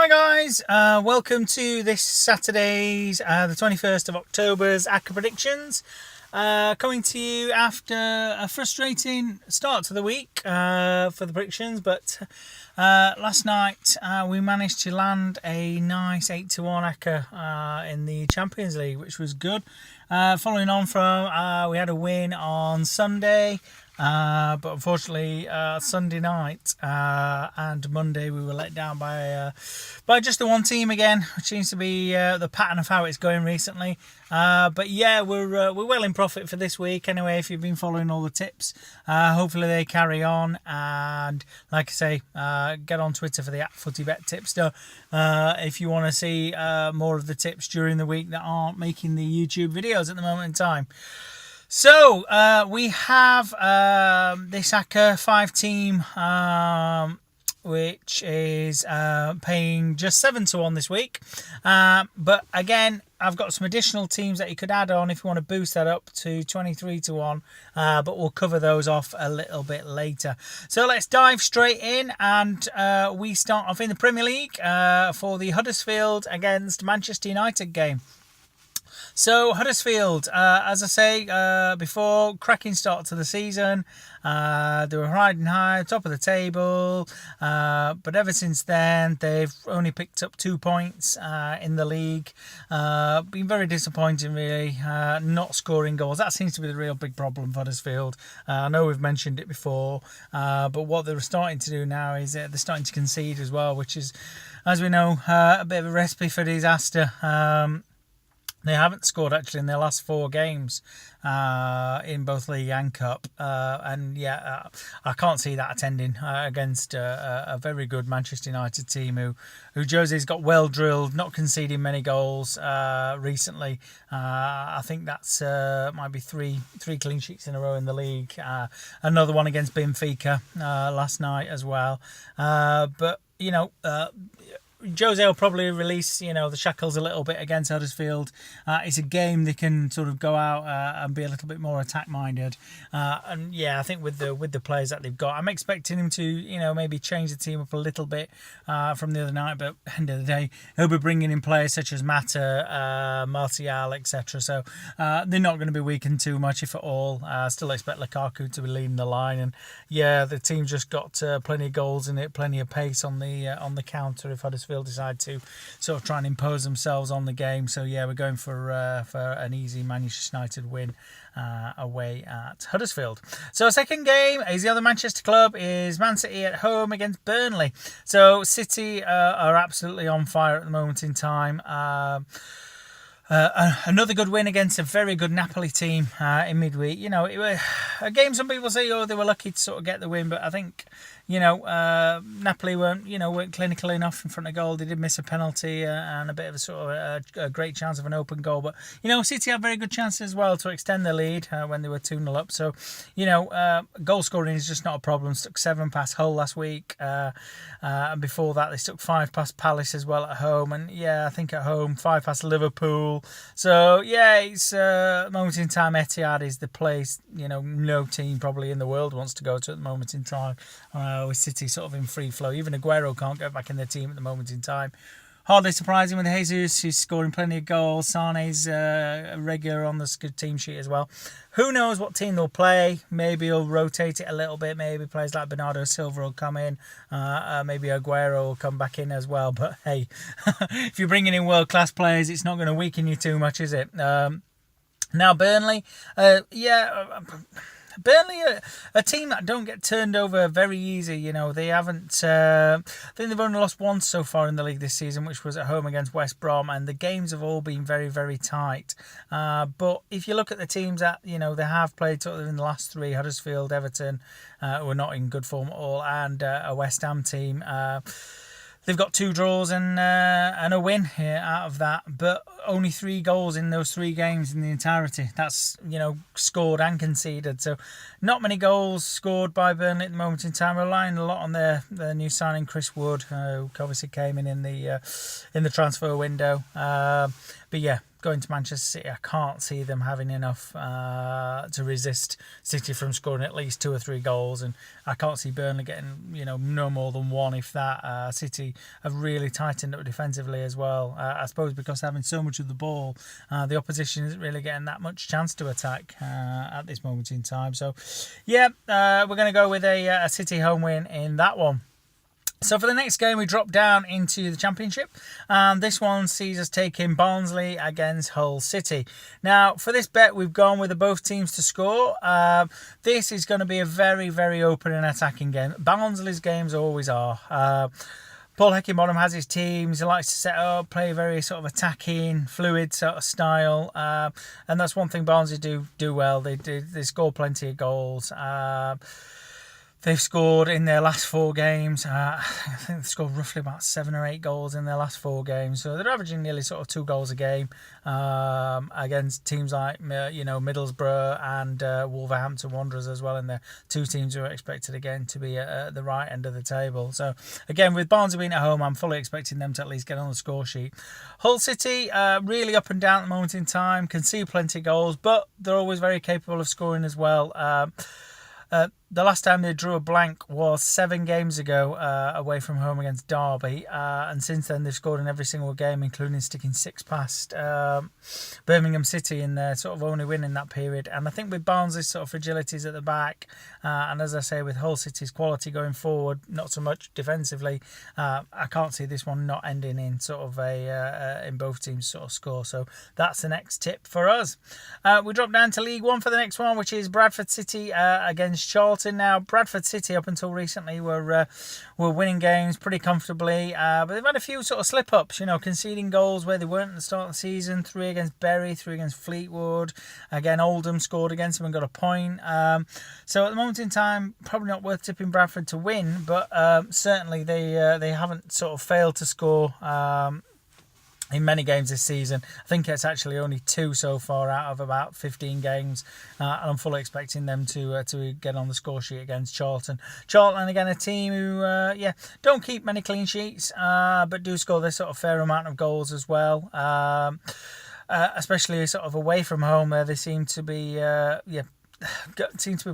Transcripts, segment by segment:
Hi guys, welcome to this Saturday's, the 21st of October's Accra predictions. Coming to you after a frustrating start to the week for the predictions, but last night we managed to land a nice 8-1 Accra in the Champions League, which was good. Following on from, we had a win on Sunday. But unfortunately, Sunday night and Monday we were let down by just the one team again, which seems to be the pattern of how it's going recently. But yeah, we're well in profit for this week anyway. If you've been following all the tips, hopefully they carry on. And like I say, get on Twitter for the @FootyBet tipster if you want to see more of the tips during the week that aren't making the YouTube videos at the moment in time. So, we have this Accra 5-team, which is paying just 7-1 this week. But again, I've got some additional teams that you could add on if you want to boost that up to 23-1. But we'll cover those off a little bit later. So let's dive straight in, and we start off in the Premier League for the Huddersfield against Manchester United game. So Huddersfield, as I say before, cracking start to the season. They were riding high, top of the table, but ever since then they've only picked up 2 points in the league. Been very disappointing, really. Not scoring goals. That seems to be the real big problem for Huddersfield. I know we've mentioned it before, but what they're starting to do now is they're starting to concede as well, which is, as we know, a bit of a recipe for disaster. They haven't scored actually in their last 4 games in both League and Cup. And yeah, I can't see that attending against a very good Manchester United team who Jose's got well drilled, not conceding many goals recently. I think that's might be three clean sheets in a row in the league. Another one against Benfica last night as well. But, you know... Jose will probably release, the shackles a little bit against Huddersfield. It's a game they can sort of go out and be a little bit more attack-minded. And yeah, I think with the players that they've got, I'm expecting him to, maybe change the team up a little bit from the other night. But at the end of the day, he'll be bringing in players such as Mata, Martial, etc. So they're not going to be weakened too much, if at all. Still expect Lukaku to be leading the line. And yeah, the team's just got plenty of goals in it, plenty of pace on the counter if Huddersfield decide to sort of try and impose themselves on the game. So yeah, we're going for an easy Manchester United win away at Huddersfield. So second game is the other Manchester club is Man City at home against Burnley. So City are absolutely on fire at the moment in time. Another good win against a very good Napoli team in midweek. It was a game some people say, they were lucky to sort of get the win, but I think, Napoli weren't clinical enough in front of goal. They did miss a penalty and a bit of a sort of a great chance of an open goal. But, City had very good chances as well to extend the lead when they were 2-0 up. So, goal scoring is just not a problem. Stuck 7 past Hull last week. And before that, they stuck 5 past Palace as well at home. And, yeah, I think at home, 5 past Liverpool. So, yeah, it's moment in time, Etihad is the place, no team probably in the world wants to go to at the moment in time. With City sort of in free flow. Even Aguero can't get back in the team at the moment in time. Hardly surprising with Jesus, who's scoring plenty of goals. Sane's a regular on the good team sheet as well. Who knows what team they'll play? Maybe he'll rotate it a little bit. Maybe players like Bernardo Silva will come in. Maybe Aguero will come back in as well. But hey, if you're bringing in world-class players, it's not going to weaken you too much, is it? Now, Burnley, Burnley, a team that don't get turned over very easy. They haven't. I think they've only lost once so far in the league this season, which was at home against West Brom, and the games have all been very, very tight. But if you look at the teams that they have played sort of in the last 3, Huddersfield, Everton, were not in good form at all, and a West Ham team. They've got 2 draws and a win here out of that, but only 3 goals in those 3 games in the entirety. That's, scored and conceded. So not many goals scored by Burnley at the moment in time. Relying a lot on their new signing, Chris Wood, who obviously came in the transfer window. But yeah, going to Manchester City, I can't see them having enough to resist City from scoring at least 2 or 3 goals, and I can't see Burnley getting no more than 1 if that. City have really tightened up defensively as well. I suppose because having so much of the ball, the opposition isn't really getting that much chance to attack at this moment in time. So yeah, we're going to go with a City home win in that one. So for the next game, we drop down into the Championship. This one sees us taking Barnsley against Hull City. Now, for this bet, we've gone with both teams to score. This is going to be a very, very open and attacking game. Barnsley's games always are. Paul Heckingbottom has his teams. He likes to set up, play a very sort of attacking, fluid sort of style. And that's one thing Barnsley do well. They score plenty of goals. They've scored in their last 4 games. I think they've scored roughly about 7 or 8 goals in their last 4 games. So they're averaging nearly sort of 2 goals a game against teams like Middlesbrough and Wolverhampton Wanderers as well. And they're 2 teams who are expected again to be at the right end of the table. So again, with Barnsley being at home, I'm fully expecting them to at least get on the score sheet. Hull City really up and down at the moment in time, can see plenty of goals, but they're always very capable of scoring as well. The last time they drew a blank was 7 games ago away from home against Derby. And since then, they've scored in every single game, including sticking 6 past Birmingham City in their sort of only win in that period. And I think with Barnes' sort of fragilities at the back, and as I say, with Hull City's quality going forward, not so much defensively, I can't see this one not ending in sort of in both teams sort of score. So that's the next tip for us. We drop down to League One for the next one, which is Bradford City against Charlton. Now, Bradford City up until recently were winning games pretty comfortably, but they've had a few sort of slip-ups, conceding goals where they weren't at the start of the season. 3 against Bury, 3 against Fleetwood. Again, Oldham scored against them and got a point. So at the moment in time, probably not worth tipping Bradford to win, but certainly they haven't sort of failed to score in many games this season. I think it's actually only 2 so far out of about 15 games, and I'm fully expecting them to get on the score sheet against Charlton. Charlton, again, a team who don't keep many clean sheets, but do score their sort of fair amount of goals as well. Especially sort of away from home, where they seem to be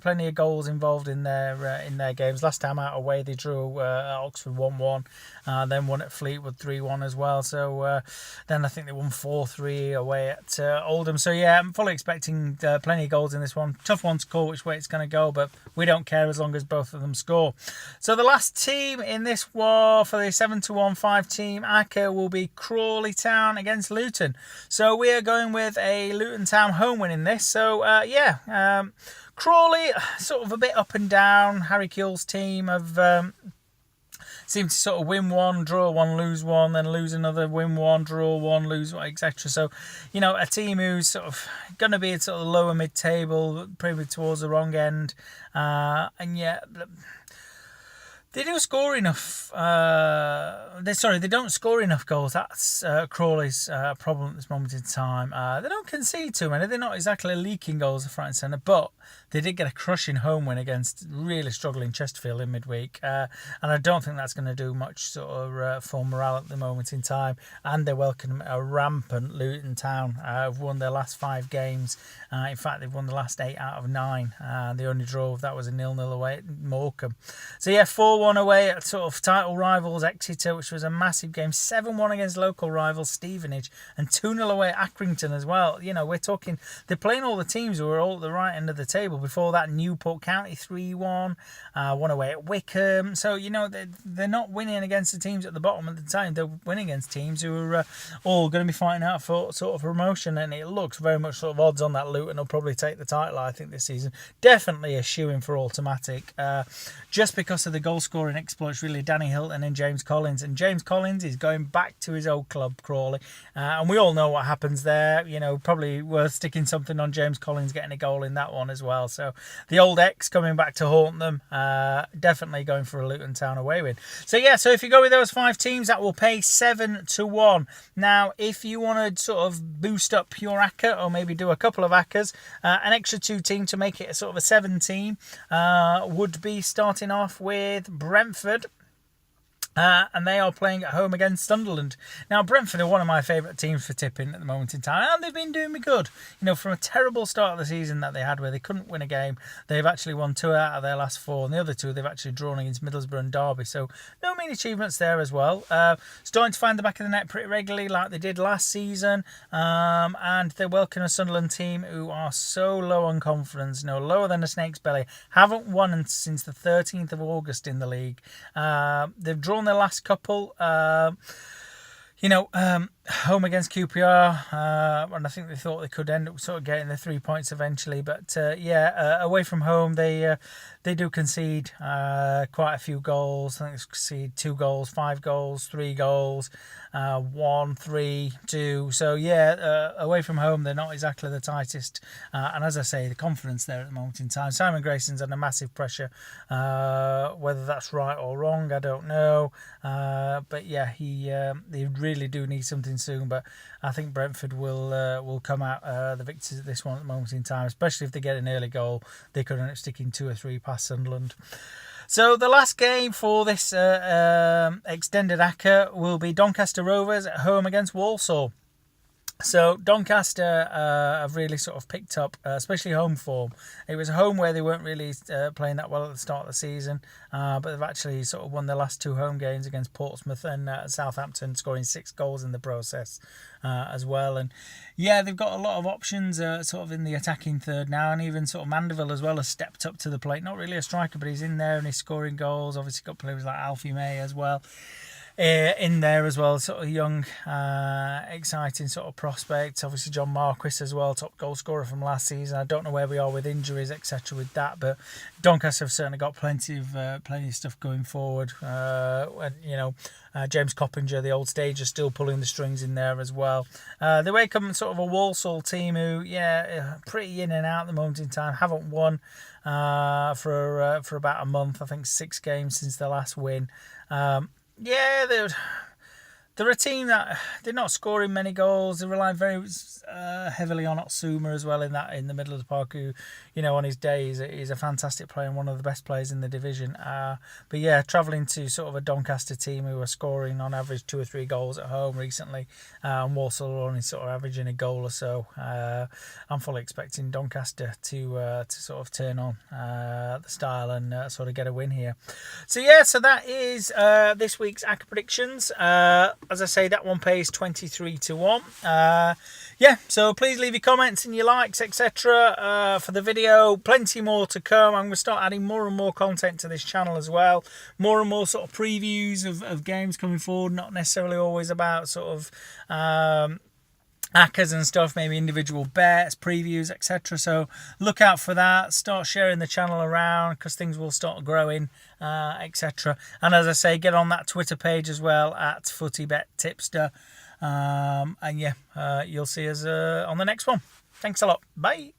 plenty of goals involved in their games. Last time out away, they drew at Oxford 1-1, then won at Fleetwood 3-1 as well. So then I think they won 4-3 away at Oldham. So yeah, I'm fully expecting plenty of goals in this one. Tough one to call which way it's going to go, but we don't care as long as both of them score. So the last team in this war for the 7-1-5 team, ACCA, will be Crawley Town against Luton. So we are going with a Luton Town home win in this. So Crawley, sort of a bit up and down. Harry Kewell's team have seemed to sort of win 1, draw 1, lose 1, then lose another, win 1, draw 1, lose 1, etc. So, a team who's sort of going to be at sort of lower mid-table, probably towards the wrong end. And yet, they do score enough. They don't score enough goals. That's Crawley's problem at this moment in time. They don't concede too many. They're not exactly leaking goals at front and centre, but they did get a crushing home win against really struggling Chesterfield in midweek. And I don't think that's going to do much sort of for morale at the moment in time. And they welcome a rampant Luton Town, who've won their last 5 games. In fact, they've won the last 8 out of 9. The only draw that was a 0-0 away at Morecambe. So yeah, 4-1 away at sort of title rivals Exeter, which was a massive game. 7-1 against local rivals Stevenage, and 2-0 away at Accrington as well. We're talking, they're playing all the teams who are all at the right end of the table. Before that, Newport County 3-1, 1 away at Wickham. So they're not winning against the teams at the bottom of the time. They're winning against teams who are all going to be fighting out for sort of promotion, and it looks very much sort of odds on that Luton will probably take the title, I think, this season. Definitely a shoo-in for automatic, just because of the goal scoring exploits, really, Danny Hilton and James Collins. And James Collins is going back to his old club, Crawley, and we all know what happens there. Probably worth sticking something on James Collins getting a goal in that one as well. So the old ex coming back to haunt them, definitely going for a Luton Town away win. So yeah, so if you go with those 5 teams, that will pay 7-1. Now, if you want to sort of boost up your ACCA, or maybe do a couple of ACCAs, an extra 2 team to make it a sort of a 7 team would be starting off with Brentford And they are playing at home against Sunderland. Now, Brentford are one of my favourite teams for tipping at the moment in time, and they've been doing me good. You know, from a terrible start of the season that they had where they couldn't win a game, they've actually won 2 out of their last 4, and the other 2 they've actually drawn against Middlesbrough and Derby. So, no mean achievements there as well. Starting to find the back of the net pretty regularly like they did last season, and they're welcoming a Sunderland team who are so low on confidence, lower than a snake's belly. Haven't won since the 13th of August in the league. They've drawn their last couple, home against QPR, and I think they thought they could end up sort of getting the 3 points eventually. But away from home, they do concede quite a few goals. I think they concede 2 goals, 5 goals, 3 goals, 1, 3, 2. So away from home, they're not exactly the tightest. And as I say, the confidence there at the moment in time. Simon Grayson's under massive pressure. Whether that's right or wrong, I don't know. But yeah, they really do need something soon. But I think Brentford will come out the victors at this one at the moment in time, especially if they get an early goal. They could end up sticking 2 or 3 past Sunderland. So the last game for this extended ACCA will be Doncaster Rovers at home against Walsall. So Doncaster have really sort of picked up, especially home form. It was a home where they weren't really playing that well at the start of the season, but they've actually sort of won their last 2 home games against Portsmouth and Southampton, scoring 6 goals in the process as well. And yeah, they've got a lot of options sort of in the attacking third now, and even sort of Mandeville as well has stepped up to the plate. Not really a striker, but he's in there and he's scoring goals. Obviously got players like Alfie May as well. In there as well, sort of young, exciting sort of prospect. Obviously John Marquis as well, top goal scorer from last season. I don't know where we are with injuries, etc. with that, but Doncaster have certainly got plenty of stuff going forward. James Coppinger, the old stager, still pulling the strings in there as well. They wake up sort of a Walsall team who, pretty in and out at the moment in time. Haven't won for about a month. I think 6 games since their last win. They're a team that they're not scoring many goals. They rely very heavily on Otsuma as well in the middle of the park, who, on his day he's a fantastic player and one of the best players in the division. Travelling to sort of a Doncaster team who are scoring on average 2 or 3 goals at home recently, and Walsall are only sort of averaging a goal or so. I'm fully expecting Doncaster to sort of turn on the style and sort of get a win here. So that is this week's ACCA predictions. As I say, that one pays 23 to 1. So please leave your comments and your likes, etc. For the video. Plenty more to come. I'm going to start adding more and more content to this channel as well. More and more sort of previews of games coming forward. Not necessarily always about sort of ACCAs and stuff, maybe individual bets, previews, etc. So look out for that. Start sharing the channel around because things will start growing, etc. And as I say, get on that Twitter page as well at FootyBetTipster. You'll see us on the next one. Thanks a lot. Bye.